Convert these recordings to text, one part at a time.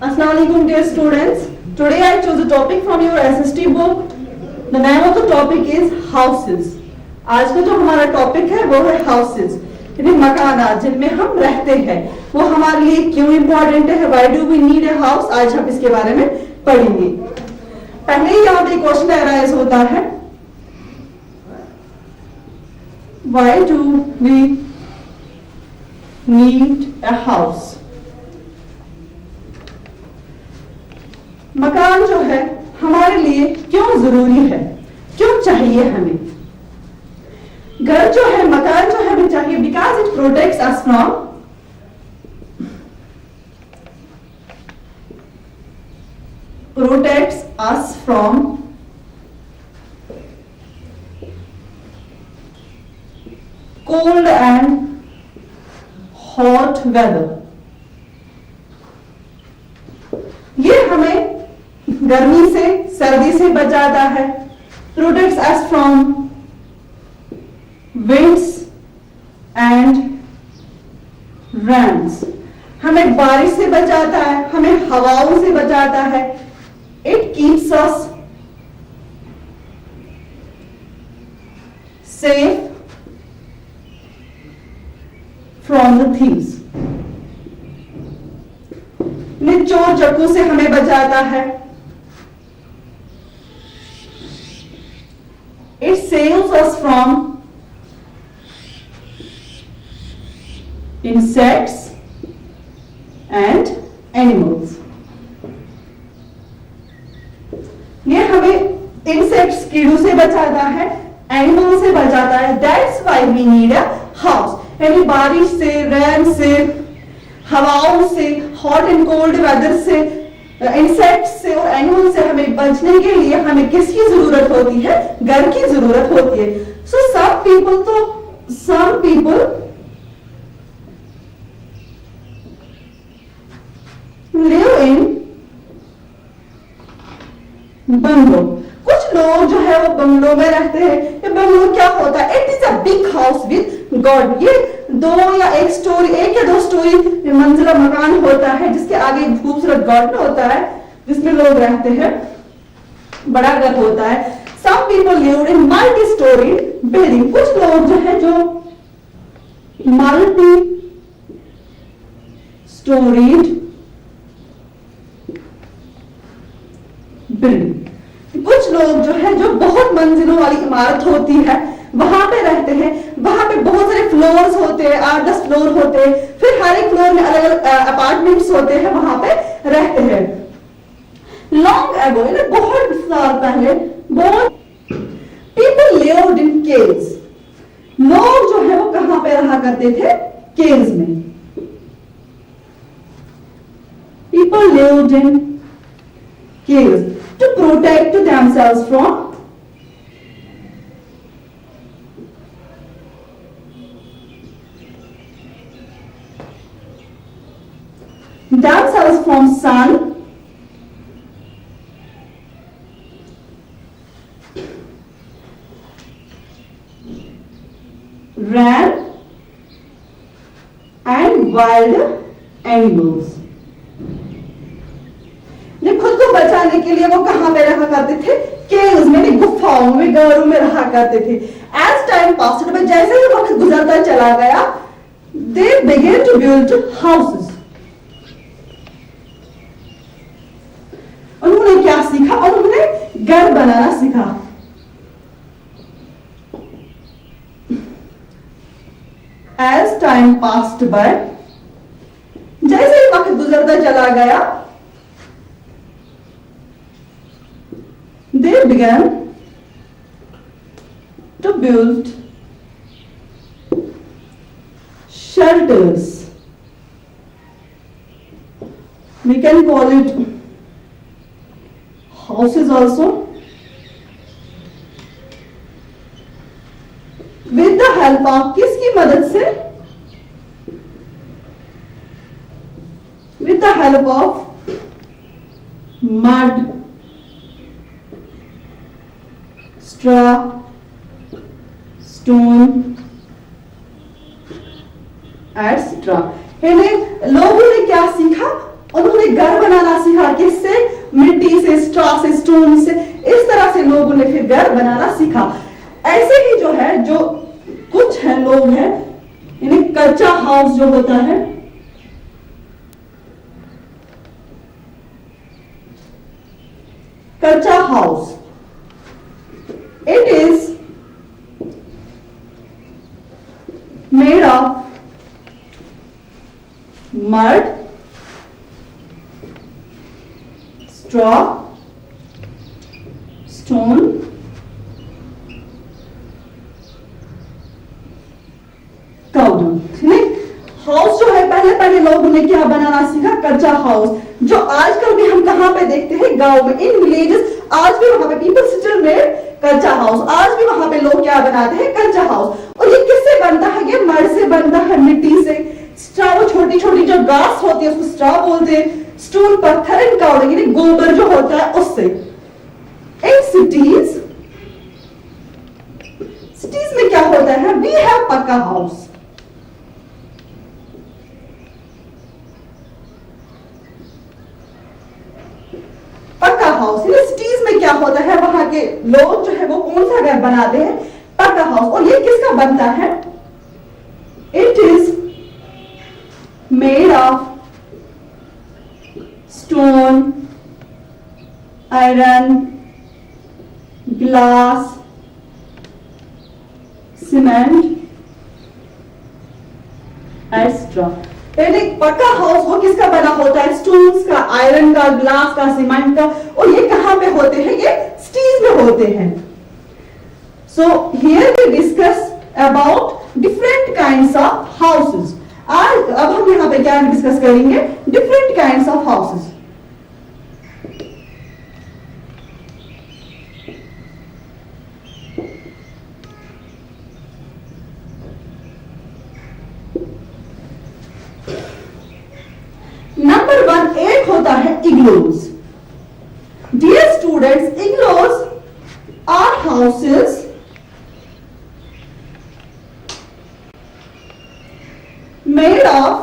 Assalamualaikum dear students. Today I chose a topic from your SST book. The name of the topic is houses. आज का जो हमारा topic है वो है houses, यानी मकानात जिनमें हम रहते हैं. वो हमारे लिए क्यों इम्पोर्टेंट है, why do we need a house, आज हम इसके बारे में पढ़ेंगे. पहले ही यहाँ पे क्वेश्चन अराइज होता है, why do we need a house. मकान जो है हमारे लिए क्यों जरूरी है, क्यों चाहिए हमें. घर जो है, मकान जो है हमें चाहिए because it protects us from cold and hot weather. ये हमें गर्मी से, सर्दी से बचाता है. Protects us from winds and rains. हमें बारिश से बचाता है, हमें हवाओं से बचाता है. It keeps us safe from the thieves. चोर चक्कू से हमें बचाता है. It saves us from insects and animals. ये हमें इंसेक्ट्स, कीड़ों से बचाता है, एनिमल से बचाता है. That's why we need a house. यानी बारिश से, रेन से, हवाओं से, हॉट एंड कोल्ड वेदर से, इंसेक्ट्स से और एनिमल से हमें बचने के लिए हमें किसकी जरूरत होती है, घर की जरूरत होती है. So some people live in bungalow. कुछ लोग जो है वो बंगलो में रहते हैं. ये बंगलो क्या होता है? It is a big house with God. ये दो या एक या दो स्टोरी मंजिला मकान होता है जिसके आगे एक खूबसूरत गार्डन होता है जिसमें लोग रहते हैं. बड़ा घर होता है. Some people live in multi storey building. कुछ लोग जो है जो मल्टी स्टोरीड बिल्डिंग. कुछ लोग जो है जो बहुत मंजिलों वाली इमारत होती है वहां पे रहते हैं. वहां पे बहुत सारे फ्लोर्स होते हैं, 8-10 फ्लोर होते हैं. फिर हर एक फ्लोर में अलग अलग अपार्टमेंट्स होते हैं, वहां पे रहते हैं. लॉन्ग एगो, बहुत साल पहले, बहुत पीपल लिव्ड इन केव्स. लोग जो है वो कहां पे रहा करते थे? केव्स में. People lived in caves to protect themselves from sun, rain and wild animals. खुद को बचाने के लिए वो कहां पे रहा करते थे? केव्स में, गुफाओं में, घरों में रहा करते थे. एज टाइम पास्ड, जैसे ही वक्त गुजरता चला गया, दे बिगेन टू बिल्ड हाउसेस. उन्होंने क्या सीखा? उन्होंने घर बनाना सीखा. एज टाइम पास्ड बाय, जैसे ही वक्त गुजरता चला गया, they began to build shelters. We can call it houses also. With the help of, किसकी मदद से? With the help of mud, straw, stone, etc. लोगों ने क्या सीखा? उन्होंने घर बनाना सीखा, किससे? मिट्टी से, स्ट्रॉ से, स्टोन से। इस तरह से लोगों ने फिर घर बनाना सीखा। ऐसे ही जो है, जो कुछ है लोग हैं, यानी कच्चा हाउस जो होता है, कच्चा house, it is made of mud, straw, stone, cow dung। House जो है, पहले पहले लोगों ने क्या बनाना सीखा? कच्चा हाउस, जो आजकल भी हम कहां पे देखते हैं? गांव में, इन विलेजेस। आज भी वहां पे पीपल स्टिल मेड कच्चा हाउस। आज भी वहां पे लोग क्या बनाते हैं? कच्चा हाउस। और ये किससे बनता है? ये मड से बनता है, मिट्टी से। स्ट्रॉ, वो छोटी छोटी जो घास होती है उसको स्ट्रॉ बोलते हैं। स्टोन, पत्थर, एंड काउ डंग, यानी गोबर जो होता है उससे। इन सिटीज, सिटीज में क्या होता है? वी हैव पक्का हाउस। पक्का हाउस, सिटीज में क्या होता है? वहां के लोग जो है वो कौन सा घर बनाते हैं? पक्का हाउस। और ये किसका बनता है? It is made of stone, iron, glass, cement, etc. एक पक्का हाउस वो किसका बना होता है? स्टोन्स का, आयरन का, ग्लास का, सीमेंट का। और ये कहां पे होते हैं? ये सिटीज में होते हैं। So here we discuss about different kinds of houses. आज अब हम यहां पे क्या डिस्कस करेंगे? Different kinds of houses. Number 1 एक होता है igloos. Dear students, igloos are houses made of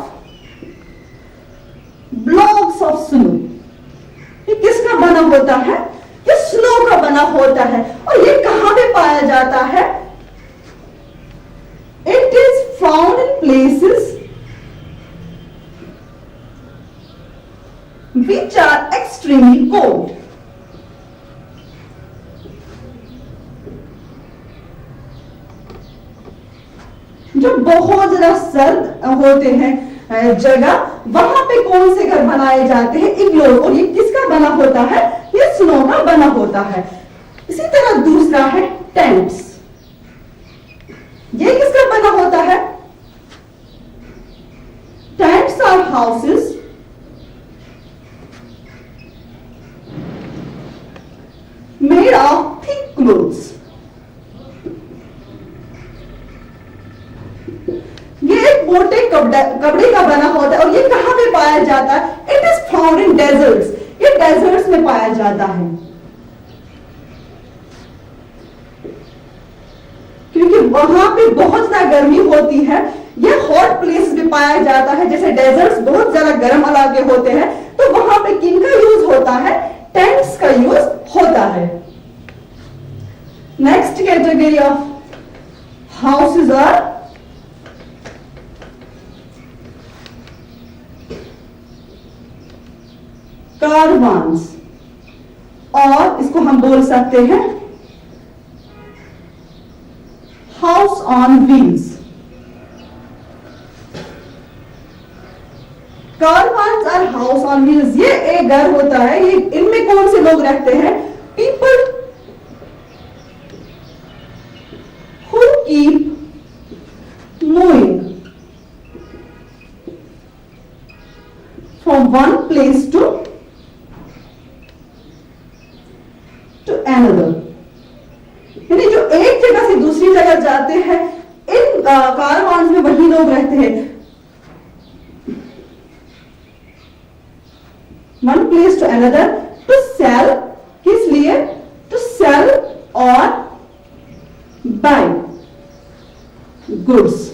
blocks of snow। ये किसका बना होता है? ये स्नो का बना होता है। और ये कहां पे पाया जाता है? It is found in places which are extremely cold। जो बहुत ज्यादा सर्द होते हैं जगह, वहां पे कौन से घर बनाए जाते हैं? इग्लो। और ये किसका बना होता है? ये स्नो का बना होता है। इसी तरह दूसरा है टेंट्स। ये किसका बना होता है? Tents are houses made of thick clothes. ये एक मोटे कपड़े का बना होता है। और ये कहां पे पाया जाता है? It is found in desserts. ये डेजर्ट्स में पाया जाता है, क्योंकि वहां पे बहुत ज्यादा गर्मी होती है। ये हॉट प्लेस में पाया जाता है, जैसे डेजर्ट्स बहुत ज्यादा गर्म इलाके होते हैं, तो वहां पे किनका यूज होता है? टेंट्स का यूज होता है। Next category of houses are caravans, और इसको हम बोल सकते हैं हाउस ऑन व्हील्स। कारवांस और हाउस ऑन व्हील्स, ये एक घर होता है। ये इनमें कौन से लोग रहते हैं? People who keep moving from one place to another, यानी जो एक जगह से दूसरी जगह जाते हैं, इन कारवांस में वही लोग रहते हैं। One place to another to sell, किस लिए? टू सेल और बाय गुड्स,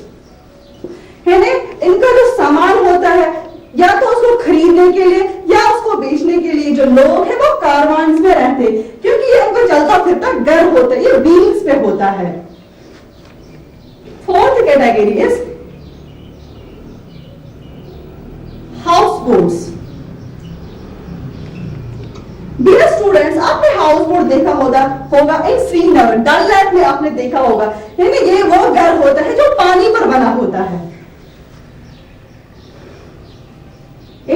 यानी इनका जो सामान होता है, या तो उसको खरीदने के लिए हाउस बोट देखा होगा इन श्रीनगर, डल लेक में आपने देखा होगा। यानी ये वो घर होता है जो पानी पर बना होता है।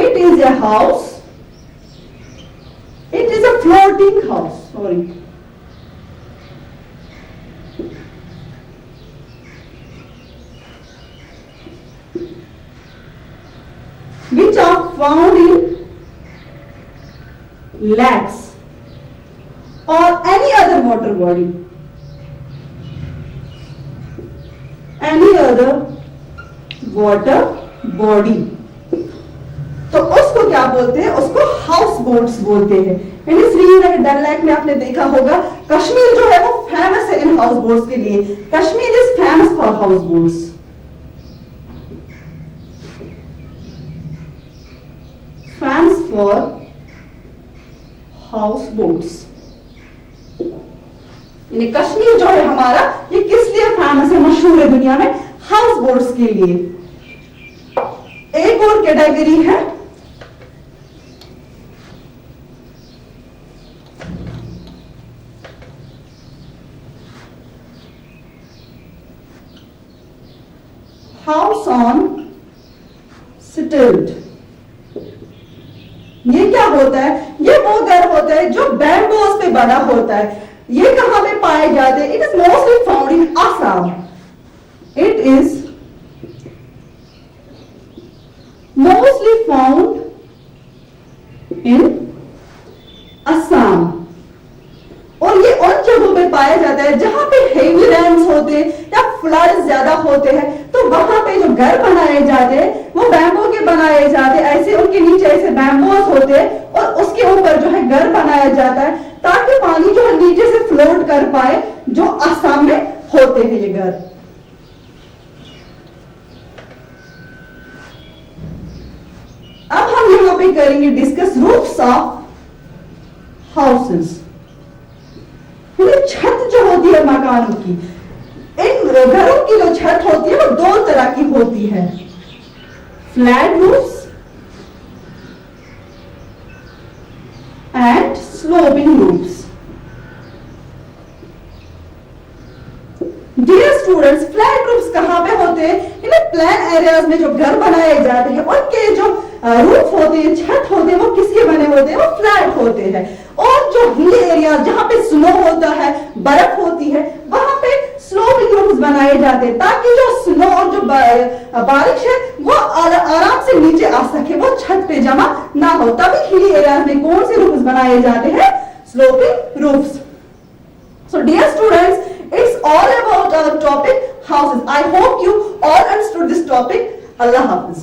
It is a house, it is a floating house, sorry. Which are found in lakes or any other water body. Any other water body. तो उसको क्या बोलते हैं? उसको हाउस बोट्स बोलते हैं। यानी श्रीनगर, डल लेक में आपने देखा होगा, कश्मीर जो है वो फेमस है इन हाउस बोट्स के लिए। Kashmir is famous for house boats. Famous for house boats. यानी कश्मीर जो है हमारा, ये किस लिए फेमस है, मशहूर है दुनिया में? हाउस बोट्स के लिए। एक और कैटेगरी है हाउस ऑन स्टिल्ट। ये क्या होता है? ये वो घर होता है जो बैम्बूस पे बना होता है। ये कहां पे पाए जाते हैं? It is mostly found in Assam. It is mostly found in Assam. और ये उन जगहों पे पाया जाता है जहां पे हेवी रेन्स होते हैं या फ्लड्स ज्यादा होते हैं, तो वहां पे जो घर बनाए जाते हैं वो बैम्बू के बनाए जाते हैं। ऐसे उनके नीचे ऐसे बैम्बूस होते हैं और उसके ऊपर जो है घर बनाया जाता है, ताकि पानी जो है नीचे से फ्लोट कर पाए, जो असम में होते हैं ये घर। अब हम यहां पे करेंगे डिस्कस रूफ्स ऑफ हाउसेस। छत जो होती है मकानों की, इन घरों की जो छत होती है वो दो तरह की होती है, flat roofs and sloping roofs. Dear students, flat roofs कहां पे होते हैं? इन प्लेन एरियाज में जो घर बनाए जाते हैं, उनके जो रूफ होते हैं, छत होते हैं, वो किसके बने होते हैं? वो फ्लैट होते हैं। और जो हिल एरिया जहां पे स्नो होता है, बर्फ होती है, वहां पे स्लोपिंग रूफ्स बनाए जाते हैं, ताकि जो स्नो और जो बारिश है वो आराम से नीचे आ सके, वो छत पे जमा ना हो। तभी हिल एरियाज में कौन से रूफ्स बनाए जाते हैं? Sloping roofs. So dear students, it's all about our topic houses. I hope you all understood this topic. Allah Hafiz.